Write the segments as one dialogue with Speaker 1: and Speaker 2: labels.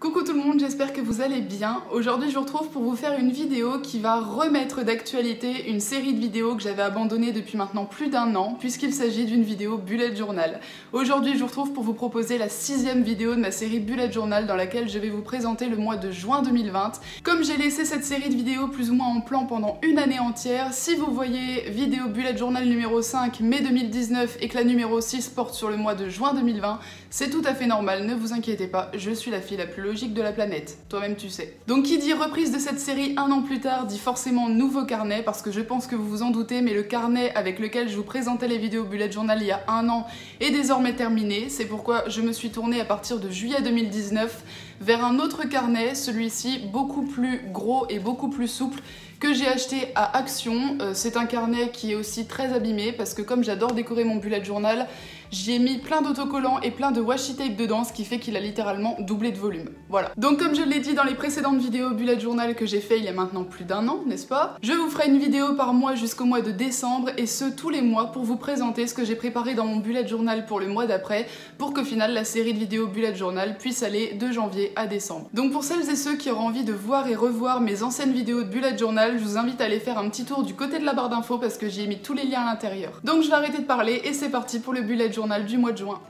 Speaker 1: Coucou tout le monde, j'espère que vous allez bien. Aujourd'hui je vous retrouve pour vous faire une vidéo qui va remettre d'actualité une série de vidéos que j'avais abandonnées depuis maintenant plus d'un an, puisqu'il s'agit d'une vidéo Bullet Journal. Aujourd'hui je vous retrouve pour vous proposer la 6e vidéo de ma série Bullet Journal dans laquelle je vais vous présenter le mois de juin 2020. Comme j'ai laissé cette série de vidéos plus ou moins en plan pendant une année entière, si vous voyez vidéo Bullet Journal numéro 5 mai 2019 et que la numéro 6 porte sur le mois de juin 2020, c'est tout à fait normal, ne vous inquiétez pas, je suis la fille la plus logique de la planète, toi-même tu sais. Donc qui dit reprise de cette série un an plus tard dit forcément nouveau carnet, parce que je pense que vous vous en doutez, mais le carnet avec lequel je vous présentais les vidéos Bullet Journal il y a un an est désormais terminé. C'est pourquoi je me suis tournée à partir de juillet 2019 vers un autre carnet, celui-ci beaucoup plus gros et beaucoup plus souple, que j'ai acheté à Action. C'est un carnet qui est aussi très abîmé parce que comme j'adore décorer mon Bullet Journal, j'y ai mis plein d'autocollants et plein de washi tape dedans, ce qui fait qu'il a littéralement doublé de volume. Voilà. Donc comme je l'ai dit dans les précédentes vidéos Bullet Journal que j'ai fait il y a maintenant plus d'un an, n'est-ce pas? Je vous ferai une vidéo par mois jusqu'au mois de décembre, et ce tous les mois, pour vous présenter ce que j'ai préparé dans mon Bullet Journal pour le mois d'après, pour qu'au final la série de vidéos Bullet Journal puisse aller de janvier à décembre. Donc pour celles et ceux qui auront envie de voir et revoir mes anciennes vidéos de Bullet Journal, je vous invite à aller faire un petit tour du côté de la barre d'infos parce que j'y ai mis tous les liens à l'intérieur. Donc je vais arrêter de parler et c'est parti pour le Bullet Journal du mois de juin.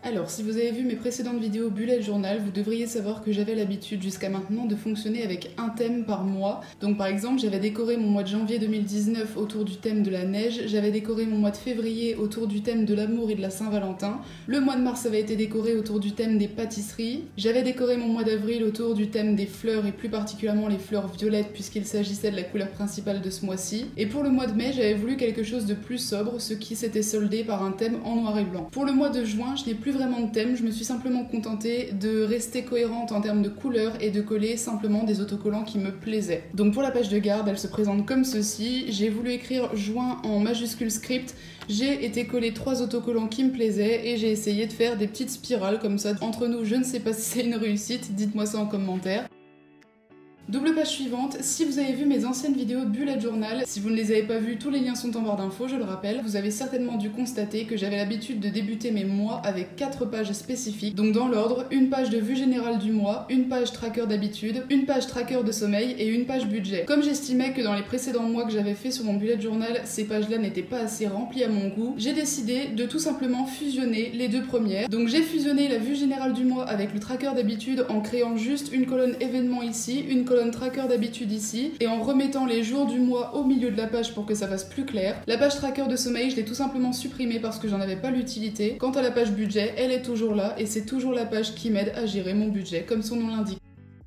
Speaker 1: Alors, si vous avez vu mes précédentes vidéos Bullet Journal, vous devriez savoir que j'avais l'habitude jusqu'à maintenant de fonctionner avec un thème par mois. Donc par exemple, j'avais décoré mon mois de janvier 2019 autour du thème de la neige, j'avais décoré mon mois de février autour du thème de l'amour et de la Saint-Valentin, le mois de mars avait été décoré autour du thème des pâtisseries, j'avais décoré mon mois d'avril autour du thème des fleurs et plus particulièrement les fleurs violettes puisqu'il s'agissait de la couleur principale de ce mois-ci. Et pour le mois de mai, j'avais voulu quelque chose de plus sobre, ce qui s'était soldé par un thème en noir et blanc. Pour le mois de juin, je n'ai plus vraiment de thème, je me suis simplement contentée de rester cohérente en termes de couleurs et de coller simplement des autocollants qui me plaisaient. Donc pour la page de garde, elle se présente comme ceci. J'ai voulu écrire juin en majuscule script, j'ai été coller 3 autocollants qui me plaisaient et j'ai essayé de faire des petites spirales comme ça. Entre nous, je ne sais pas si c'est une réussite, dites-moi ça en commentaire. Double page suivante, si vous avez vu mes anciennes vidéos de Bullet Journal, si vous ne les avez pas vues, tous les liens sont en barre d'infos, je le rappelle, vous avez certainement dû constater que j'avais l'habitude de débuter mes mois avec 4 pages spécifiques, donc dans l'ordre, une page de vue générale du mois, une page tracker d'habitude, une page tracker de sommeil et une page budget. Comme j'estimais que dans les précédents mois que j'avais fait sur mon Bullet Journal, ces pages-là n'étaient pas assez remplies à mon goût, j'ai décidé de tout simplement fusionner les deux premières. Donc j'ai fusionné la vue générale du mois avec le tracker d'habitude en créant juste une colonne événement ici, une colonne tracker d'habitude ici, et en remettant les jours du mois au milieu de la page pour que ça fasse plus clair. La page tracker de sommeil, je l'ai tout simplement supprimée parce que j'en avais pas l'utilité. Quant à la page budget, elle est toujours là et c'est toujours la page qui m'aide à gérer mon budget, comme son nom l'indique.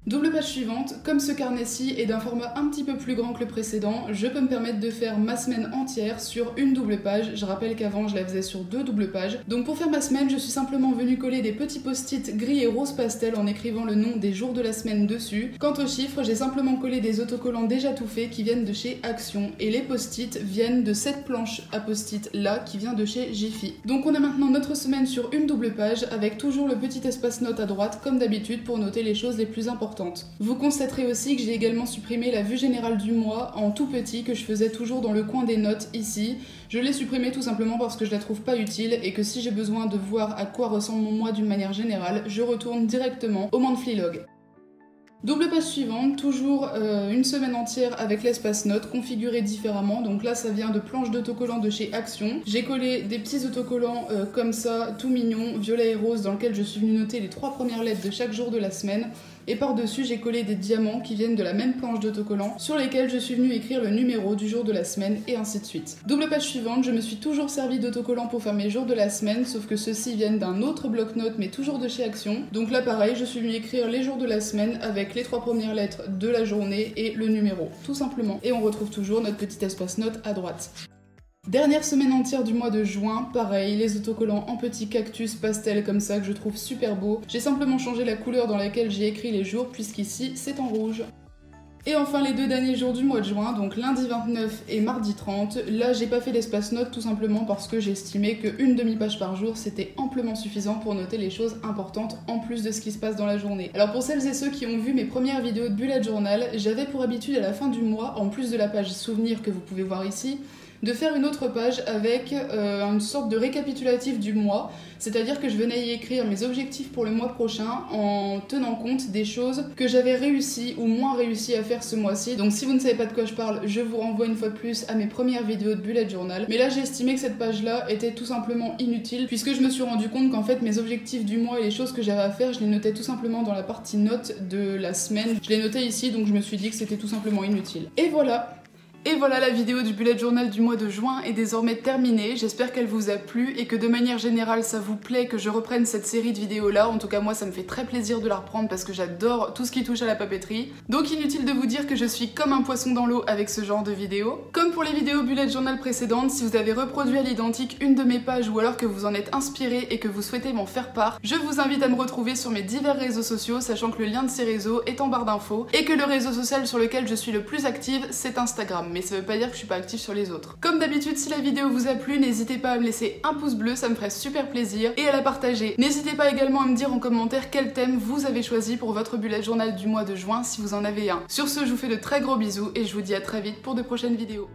Speaker 1: Double page suivante, comme ce carnet-ci est d'un format un petit peu plus grand que le précédent, je peux me permettre de faire ma semaine entière sur une double page. Je rappelle qu'avant je la faisais sur 2 doubles pages. Donc pour faire ma semaine, je suis simplement venue coller des petits post-it gris et rose pastel en écrivant le nom des jours de la semaine dessus. Quant aux chiffres, j'ai simplement collé des autocollants déjà tout faits qui viennent de chez Action. Et les post-it viennent de cette planche à post-it là qui vient de chez Jiffy. Donc on a maintenant notre semaine sur une double page avec toujours le petit espace note à droite comme d'habitude pour noter les choses les plus importantes. Vous constaterez aussi que j'ai également supprimé la vue générale du mois en tout petit que je faisais toujours dans le coin des notes ici. Je l'ai supprimée tout simplement parce que je la trouve pas utile et que si j'ai besoin de voir à quoi ressemble mon mois d'une manière générale, je retourne directement au monthly log. Double page suivante, toujours une semaine entière avec l'espace notes configuré différemment. Donc là ça vient de planches d'autocollants de chez Action. J'ai collé des petits autocollants comme ça, tout mignons, violet et rose, dans lequel je suis venue noter les 3 premières lettres de chaque jour de la semaine. Et par-dessus, j'ai collé des diamants qui viennent de la même planche d'autocollants sur lesquels je suis venue écrire le numéro du jour de la semaine et ainsi de suite. Double page suivante, je me suis toujours servi d'autocollants pour faire mes jours de la semaine, sauf que ceux-ci viennent d'un autre bloc-notes mais toujours de chez Action. Donc là pareil, je suis venue écrire les jours de la semaine avec les 3 premières lettres de la journée et le numéro, tout simplement. Et on retrouve toujours notre petit espace notes à droite. Dernière semaine entière du mois de juin, pareil, les autocollants en petits cactus pastel comme ça que je trouve super beau. J'ai simplement changé la couleur dans laquelle j'ai écrit les jours puisqu'ici c'est en rouge. Et enfin les 2 derniers jours du mois de juin, donc lundi 29 et mardi 30, là j'ai pas fait l'espace note tout simplement parce que j'estimais qu'une demi-page par jour c'était amplement suffisant pour noter les choses importantes en plus de ce qui se passe dans la journée. Alors pour celles et ceux qui ont vu mes premières vidéos de Bullet Journal, j'avais pour habitude à la fin du mois, en plus de la page souvenir que vous pouvez voir ici, de faire une autre page avec une sorte de récapitulatif du mois, c'est-à-dire que je venais y écrire mes objectifs pour le mois prochain en tenant compte des choses que j'avais réussi ou moins réussi à faire ce mois-ci. Donc si vous ne savez pas de quoi je parle, je vous renvoie une fois de plus à mes premières vidéos de bullet journal. Mais là j'ai estimé que cette page-là était tout simplement inutile puisque je me suis rendu compte qu'en fait mes objectifs du mois et les choses que j'avais à faire, je les notais tout simplement dans la partie notes de la semaine. Je les notais ici, donc je me suis dit que c'était tout simplement inutile. Et voilà! Et voilà, la vidéo du bullet journal du mois de juin est désormais terminée. J'espère qu'elle vous a plu et que de manière générale ça vous plaît que je reprenne cette série de vidéos là. En tout cas moi ça me fait très plaisir de la reprendre parce que j'adore tout ce qui touche à la papeterie. Donc inutile de vous dire que je suis comme un poisson dans l'eau avec ce genre de vidéos. Comme pour les vidéos bullet journal précédentes, si vous avez reproduit à l'identique une de mes pages ou alors que vous en êtes inspiré et que vous souhaitez m'en faire part, je vous invite à me retrouver sur mes divers réseaux sociaux, sachant que le lien de ces réseaux est en barre d'infos et que le réseau social sur lequel je suis le plus active c'est Instagram. Mais ça veut pas dire que je suis pas active sur les autres. Comme d'habitude, si la vidéo vous a plu, n'hésitez pas à me laisser un pouce bleu, ça me ferait super plaisir, et à la partager. N'hésitez pas également à me dire en commentaire quel thème vous avez choisi pour votre bullet journal du mois de juin si vous en avez un. Sur ce, je vous fais de très gros bisous et je vous dis à très vite pour de prochaines vidéos.